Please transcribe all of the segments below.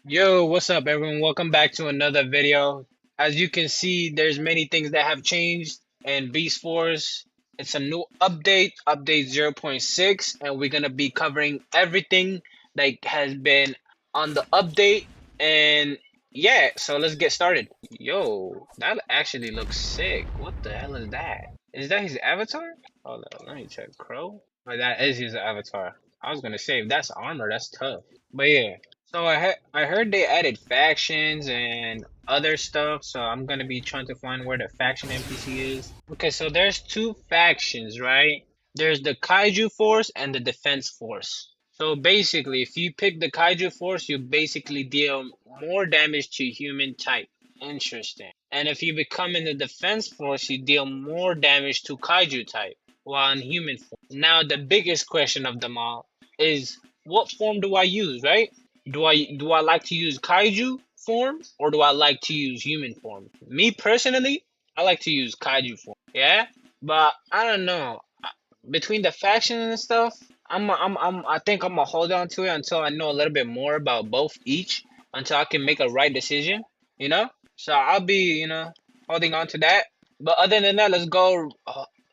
Yo, what's up, everyone? Welcome back to another video. As you can see, there's many things that have changed in Beast Force. It's a new update, update 0.6, and we're gonna be covering everything that has been on the update. And yeah, so let's get started. Yo, that actually looks sick. What the hell is that? Is that his avatar? Hold on, let me check. Crow? Oh, that is his avatar. I was gonna say, if that's armor, that's tough. But yeah. So I heard they added factions and other stuff, so I'm gonna be trying to find where the faction NPC is. Okay, so there's two factions, right? There's the Kaiju Force and the Defense Force. So basically, if you pick the Kaiju Force, you basically deal more damage to human type. Interesting. And if you become in the Defense Force, you deal more damage to Kaiju type, while in human form. Now the biggest question of them all is what form do I use, right? Do I like to use kaiju form or do I like to use human form? Me personally, I like to use kaiju form. Yeah, but I don't know. Between the factions and stuff, I think I'm gonna hold on to it until I know a little bit more about both each, until I can make a right decision. You know. So I'll be holding on to that. But other than that, let's go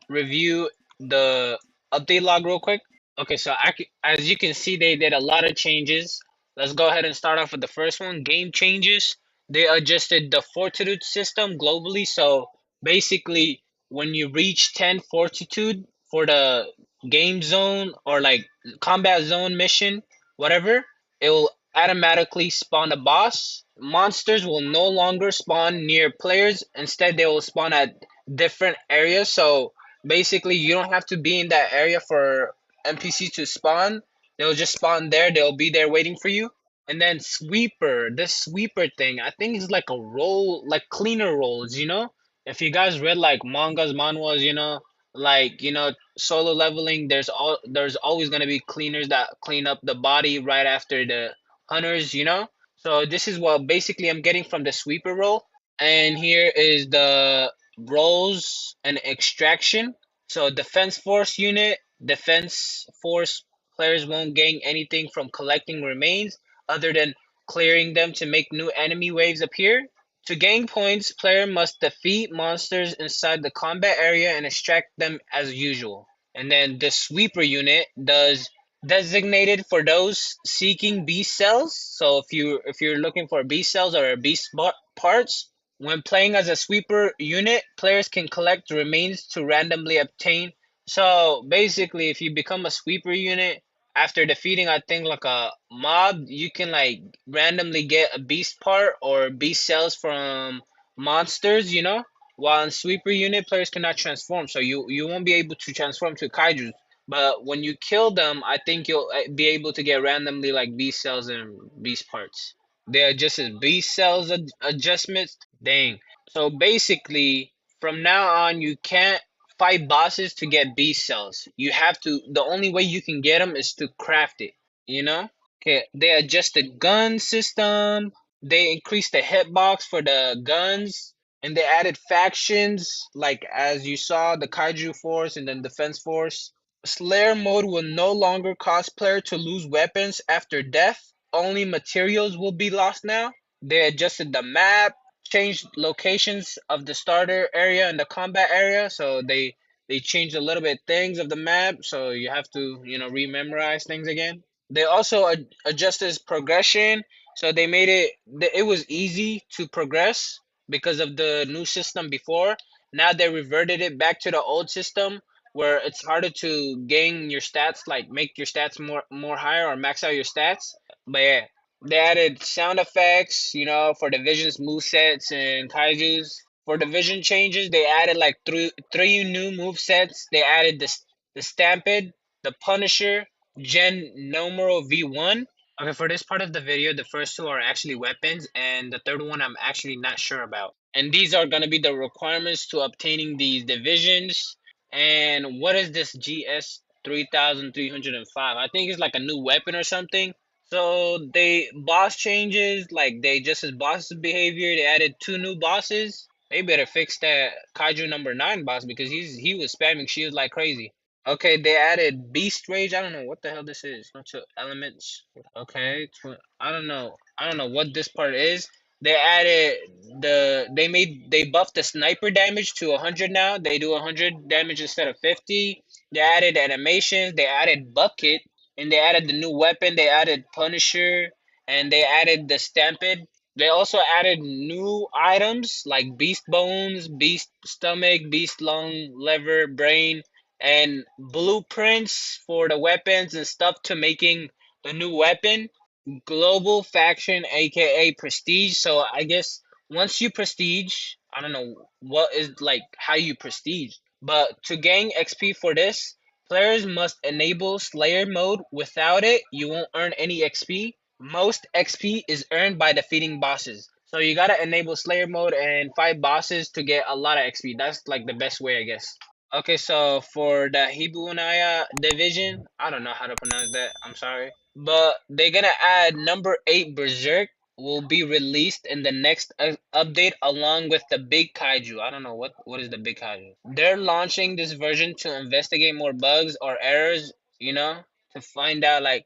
review the update log real quick. Okay, so as you can see, they did a lot of changes. Let's go ahead and start off with the first one, game changes. They adjusted the fortitude system globally. So basically, when you reach 10 fortitude for the game zone or like combat zone mission, whatever, it will automatically spawn a boss. Monsters will no longer spawn near players. Instead, they will spawn at different areas. So basically, you don't have to be in that area for NPC to spawn. They'll just spawn there. They'll be there waiting for you. And then sweeper, this sweeper thing, I think is like a role, like cleaner roles, you know? If you guys read like mangas, manhwas, like, solo leveling, there's always gonna be cleaners that clean up the body right after the hunters, you know? So this is what basically I'm getting from the sweeper role. And here is the roles and extraction. So defense force unit, defense force players won't gain anything from collecting remains other than clearing them to make new enemy waves appear. To gain points, player must defeat monsters inside the combat area and extract them as usual. And then the sweeper unit does designated for those seeking beast cells. So if you're looking for beast cells or parts, when playing as a sweeper unit, players can collect remains to randomly obtain. So basically, if you become a sweeper unit after defeating, I think like a mob, you can like randomly get a beast part or beast cells from monsters, you know. While in sweeper unit, players cannot transform, so you won't be able to transform to kaiju. But when you kill them, I think you'll be able to get randomly like beast cells and beast parts. They adjusted beast cells adjustments. Dang. So basically, from now on, you can't fight bosses to get beast cells. You have to. The only way you can get them is to craft it. You know. Okay. They adjusted gun system. They increased the hitbox for the guns, and they added factions like as you saw the Kaiju Force and then Defense Force. Slayer mode will no longer cause player to lose weapons after death. Only materials will be lost now. They adjusted the map, changed locations of the starter area and the combat area, so they changed a little bit things of the map, so you have to rememorize things again. They also adjusted progression, so they made it was easy to progress because of the new system before. Now they reverted it back to the old system where it's harder to gain your stats, like make your stats more higher or max out your stats. But yeah, they added sound effects, for divisions, move sets, and kaijus. For division changes, they added like three new move sets. They added the Stampede, the Punisher, Gen Numero V1. Okay, for this part of the video, the first two are actually weapons, and the third one I'm actually not sure about. And these are going to be the requirements to obtaining these divisions. And what is this GS 3305? I think it's like a new weapon or something. So they boss changes, like they just as boss behavior. They added two new bosses. They better fix that Kaiju number 9 boss because he was spamming shields like crazy. Okay, they added Beast Rage. I don't know what the hell this is. Bunch of elements. Okay, I don't know. I don't know what this part is. They added they buffed the sniper damage to 100 now. They do 100 damage instead of 50. They added animations, they added bucket, and they added the new weapon, they added Punisher, and they added the Stampede. They also added new items like Beast Bones, Beast Stomach, Beast Lung, Lever, Brain, and blueprints for the weapons and stuff to making the new weapon. Global faction, aka prestige. So I guess once you prestige, I don't know what is like how you prestige, but to gain XP for this, players must enable Slayer mode. Without it, you won't earn any XP. Most XP is earned by defeating bosses. So you gotta enable Slayer mode and fight bosses to get a lot of XP. That's like the best way, I guess. Okay, so for the Hibunaya division, I don't know how to pronounce that. I'm sorry. But they're gonna add number 8 Berserk will be released in the next update along with the big kaiju. I don't know what is the big kaiju. They're launching this version to investigate more bugs or errors, to find out like,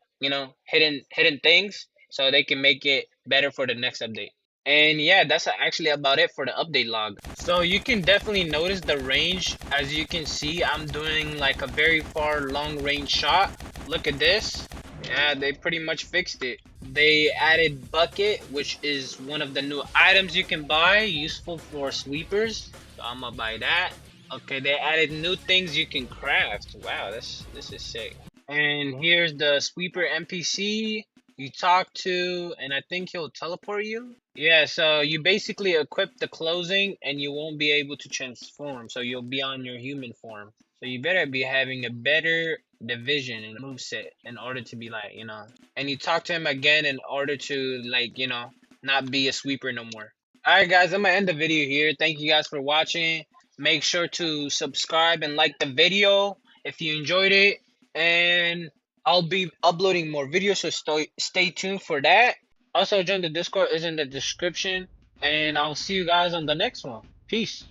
hidden things so they can make it better for the next update. And yeah, that's actually about it for the update log. So you can definitely notice the range. As you can see, I'm doing like a very far long range shot. Look at this. Yeah, they pretty much fixed it. They added bucket, which is one of the new items you can buy, useful for sweepers. So I'm gonna buy that. Okay, they added new things you can craft. Wow, this is sick. And here's the sweeper NPC you talk to, and I think he'll teleport you. Yeah, so you basically equip the clothing and you won't be able to transform, so you'll be on your human form. So you better be having a better division and moveset in order to be like, and you talk to him again in order to like, not be a sweeper no more. Alright guys, I'm gonna end the video here. Thank you guys for watching. Make sure to subscribe and like the video if you enjoyed it. And I'll be uploading more videos, so stay tuned for that. Also, join the Discord is in the description, and I'll see you guys on the next one. Peace.